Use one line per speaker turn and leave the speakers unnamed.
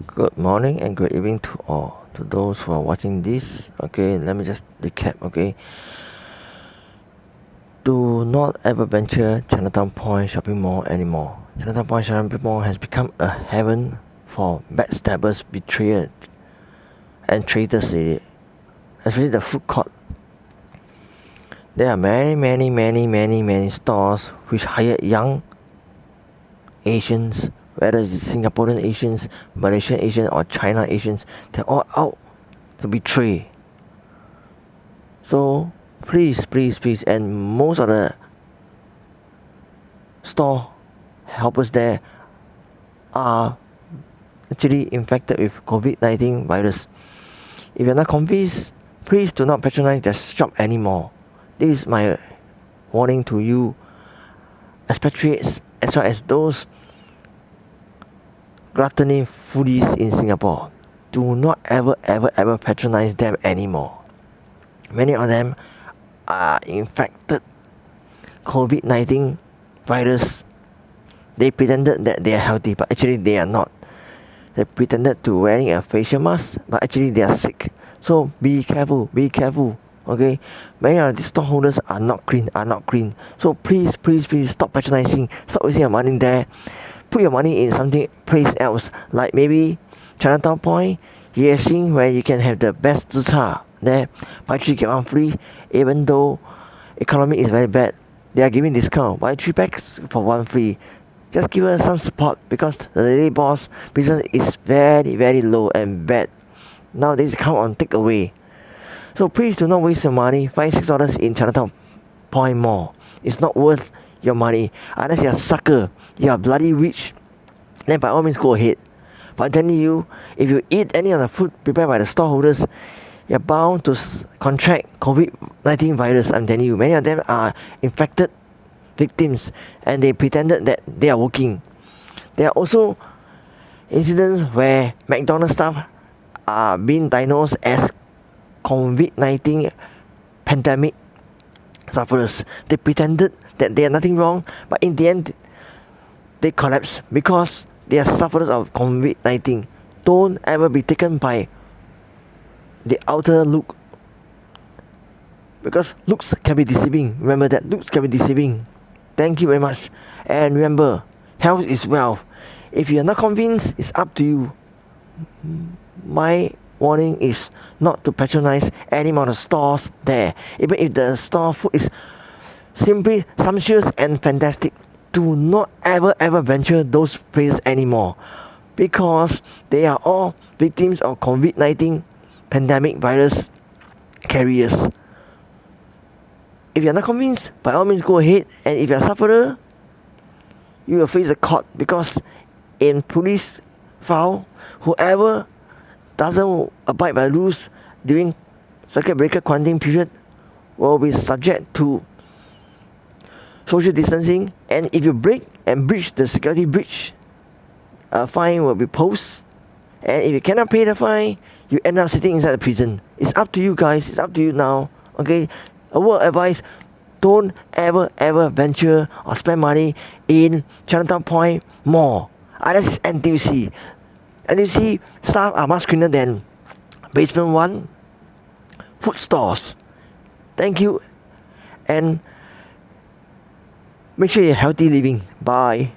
Good morning and good evening to all. To those who are watching this, okay, let me just recap, okay. Do not ever venture Chinatown Point shopping mall anymore. Chinatown Point shopping mall has become a heaven for backstabbers, betrayers, and traitors, especially the food court. There are many stores which hire young Asians, whether it's Singaporean Asians, Malaysian Asians, or China Asians. They're all out to betray. So please, and most of the store helpers there are actually infected with COVID-19 virus. If you're not convinced, please do not patronize their shop anymore. This is my warning to you, expatriates as well as those gluttony foodies in Singapore. Do not ever patronize them anymore. Many of them are infected COVID-19 virus. They pretended that they are healthy, but actually they are not. They pretended to wearing a facial mask, but actually they are sick. So be careful, okay. Many of these storeholders are not clean. So please stop patronizing, stop wasting your money there. Put your money in something place else, like maybe Chinatown Point, Yexing, where you can have the best zi char there. Buy 3 get 1 free. Even though economy is very bad, they are giving discount. Buy 3 packs for 1 free. Just give us some support, because the lady boss business is very low and bad. Nowadays count on takeaway. So please do not waste your money. Find $6 in Chinatown Point Mall. It's not worth your money. Unless you're a sucker, you are bloody rich, then by all means go ahead. But I'm telling you, if you eat any of the food prepared by the storeholders, you're bound to contract COVID-19 virus. I'm telling you, many of them are infected victims, and they pretended that they are working. There are also incidents where McDonald's staff are being diagnosed as COVID-19 pandemic sufferers. They pretended that they are nothing wrong, but in the end they collapse because they are sufferers of COVID-19. Don't ever be taken by the outer look, because looks can be deceiving. Remember that, looks can be deceiving. Thank you very much, and remember, health is wealth. If you are not convinced, it's up to you. My warning is not to patronize any amount of stores there, even if the store food is simply sumptuous and fantastic. Do not ever venture those places anymore, because they are all victims of COVID-19 pandemic virus carriers. If you are not convinced, by all means go ahead, and if you are a sufferer, you will face the court, because in police file, whoever doesn't abide by rules during circuit breaker quarantine period will be subject to social distancing, and if you break and breach the security breach, a fine will be posted, and if you cannot pay the fine, you end up sitting inside the prison. It's up to you guys, it's up to you now, okay. A word of advice: don't ever venture or spend money in Chinatown Point Mall, unless it's NTUC. NTUC staff are much cleaner than basement 1 food stores. Thank you, and make sure you're healthy living. Bye.